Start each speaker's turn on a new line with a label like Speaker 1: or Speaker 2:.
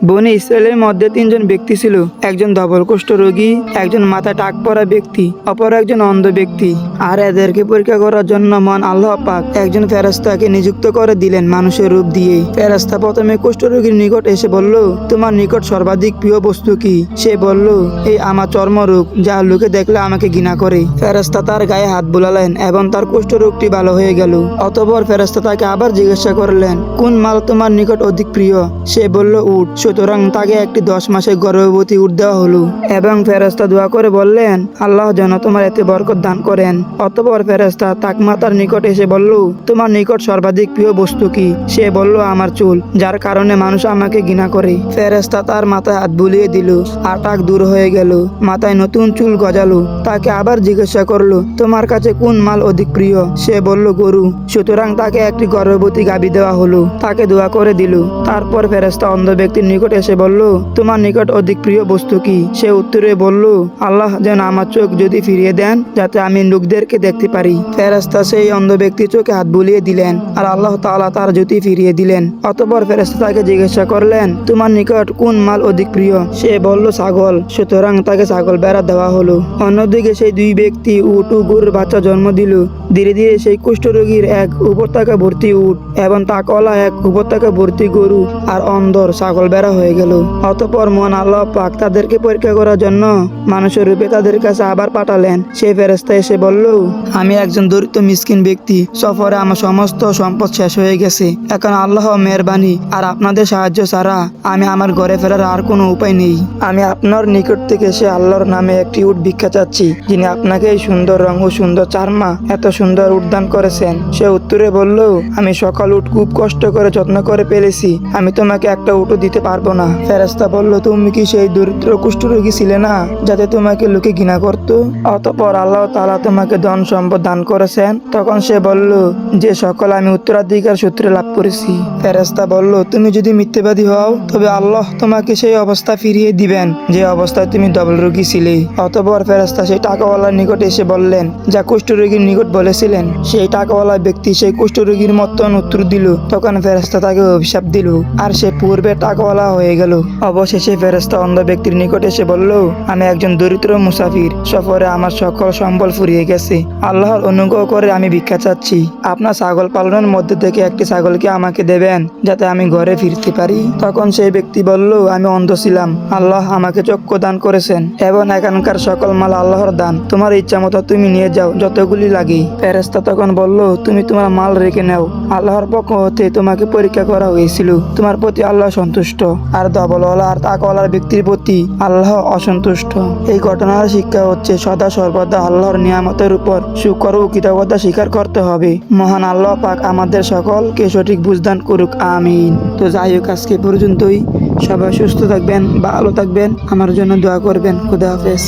Speaker 1: বনি ইসরায়েলের মধ্যে তিনজন ব্যক্তি ছিল, একজন ধবল কুষ্ঠ রোগী, একজন মাথা টাক পরা ব্যক্তি, অপর একজন অন্ধ ব্যক্তি। আর এদেরকে পরীক্ষা করার জন্য মহান আল্লাহ পাক একজন ফেরেশতাকে নিযুক্ত করে দিলেন মানুষের রূপ দিয়ে। ফেরেশতা প্রথমে কুষ্ঠরোগীর নিকট এসে বলল, তোমার নিকট সর্বাধিক প্রিয় বস্তু কি? সে বলল, এই আমার চর্মরোগ, যা লোকে দেখলে আমাকে ঘৃণা করে। ফেরেশতা তার গায়ে হাত বুলালেন এবং তার কুষ্ঠরোগটি ভালো হয়ে গেল। অতঃপর ফেরেশতা তাকে আবার জিজ্ঞাসা করলেন, কোন মাল তোমার নিকট অধিক প্রিয়? সে বলল, উট। সুতরাং তাকে একটি 10 মাসের গর্ভবতী উট দেওয়া হলো এবং ফেরেশতা দোয়া করে বললেন, আল্লাহ যেন তোমার এতে বরকত দান করেন। অতঃপর ফেরেশতা তাকমাতার নিকট এসে বলল, তোমার নিকট সর্বাধিক প্রিয় বস্তু কি? সে বলল, আমার চুল, যার কারণে মানুষ আমাকে ঘৃণা করে। ফেরেশতা তার মাথায় হাত বুলিয়ে দিল আর টাক দূর হয়ে গেল, মাথায় নতুন চুল গজালো। তাকে আবার জিজ্ঞাসা করলো, তোমার কাছে কোন মাল অধিক প্রিয়? সে বলল, গরু। সুতরাং তাকে একটি গর্ভবতী গাভী দেওয়া হলো। তাকে দোয়া করে দিল। তারপর ফেরেশতা অন্ধ ব্যক্তির নিকট এসে বলল, তোমার নিকট অধিক প্রিয় বস্তু কি? সে উত্তরে বলল, আল্লাহ যেন আমার চোখ যদি ফিরিয়ে দেন, যাতে আমি লোকদেরকে দেখতে পারি। ফেরেশতা সেই অন্ধ ব্যক্তির চোখে হাত বুলিয়ে দিলেন আর আল্লাহ তাআলা তার জ্যোতি ফিরিয়ে দিলেন। অতঃপর ফেরেশতা তাকে জিজ্ঞাসা করলেন, তোমার নিকট কোন মাল অধিক প্রিয়? সে বলল, ছাগল। সুতরাং তাকে ছাগল বেড়া দেওয়া হলো। অন্যদিকে সেই দুই ব্যক্তি উট ও গরুর বাচ্চা জন্ম দিল। ধীরে ধীরে সেই কুষ্ঠরোগীর এক উপত্যকা ভর্তি উট এবং তাকওয়ালা এক উপত্যকা ভর্তি গরু আর অন্ধর ছাগল বেড়া হয়ে গেল। অতঃপর মহান আল্লাহ পাক তাদেরকে পরীক্ষা করার জন্য মানুষের রূপে তাদের কাছে আবার পাঠালেন। সেই ফেরেশতা এসে বলল, আমি একজন দরিদ্র মিসকিন ব্যক্তি, সফরে আমার সমস্ত সম্পদ শেষ হয়ে গেছে। এখন আল্লাহ মেহেরবানি আর আপনাদের সাহায্য ছাড়া আমি আমার ঘরে ফেরার আর কোনো উপায় নেই। আমি আপনার নিকট থেকে সে আল্লাহর নামে একটি উট ভিক্ষা চাচ্ছি, যিনি আপনাকে এই সুন্দর রং ও সুন্দর চারমা এত সুন্দর উদ্যান করেছেন। সে উত্তরে বলল, আমি সকাল উট খুব কষ্ট করে যত্ন করে পেলেছি, আমি তোমাকে একটা উটও দিতে পারবো না। ফেরেশতা বলল, তুমি কি সেই দরিদ্র কুষ্ঠরোগী ছিলে না, যাতে তোমাকে লোকে ঘৃণা করত? অতঃপর আল্লাহ তাআলা তোমাকে ধন সম্পদ দান করেছেন। তখন সে বলল, যে সকল আমি উত্তরাধিকার সূত্রে লাভ করেছি। ফেরেশতা বলল, তুমি যদি মিথ্যাবাদী হও, তবে আল্লাহ তোমাকে সেই অবস্থা ফিরিয়ে দিবেন যে অবস্থায় তুমি ডবল রোগী ছিলে। অতঃপর ফেরেশতা সেই টাকাওয়ালার নিকট এসে বললেন, যা কুষ্ঠরোগীর নিকট বলেছিলেন। সেই টাকাওয়ালা ব্যক্তি সেই কুষ্ঠরোগীর মতন উত্তর দিল। তখন ফেরেশতা তাকে অভিশাপ দিল আর সে পূর্বে টাকাওয়ালা হয়ে গেল। অবশেষে ফেরেশতা অন্ধ ব্যক্তির নিকট এসে বলল, আমি একজন দরিদ্র মুসাফির, সফরে আমার সকল সম্বল ফুরিয়ে গেছে। আল্লাহর অনুগ্রহ করে আমি ভিক্ষা চাচ্ছি, আপনার ছাগল পালনের মধ্যে থেকে একটি ছাগলকে আমাকে দেবেন, যাতে আমি ঘরে ফিরতে পারি। তখন সেই ব্যক্তি বলল, আমি অন্ধ ছিলাম, আল্লাহ আমাকে চক্ষু দান করেছেন এবং এখানকার সকল মাল আল্লাহর দান, তোমার ইচ্ছা মতো তুমি নিয়ে যাও, যতগুলি লাগে। ফেরেশতা তখন বলল, তুমি তোমার মাল রেখে নাও, আল্লাহর পক্ষ হতে তোমাকে পরীক্ষা করা হয়েছিল, তোমার প্রতি আল্লাহ সন্তুষ্ট, আর ধবলওয়ালা আর তাকওয়ালার ব্যক্তির প্রতি আল্লাহ অসন্তুষ্ট। এই ঘটনার শিক্ষা হচ্ছে, সদা সর্বদা আল্লাহর নিয়ামতের উপর শুকর ও কৃতজ্ঞতা স্বীকার করতে হবে। মহান আল্লাহ পাক আমাদের সকলকে সঠিক বুঝদান করুক, আমিন। তো যাই হোক, আজকে পর্যন্তই। সবাই সুস্থ থাকবেন, ভালো থাকবেন, আমার জন্য দোয়া করবেন। খুদা হাফেজ।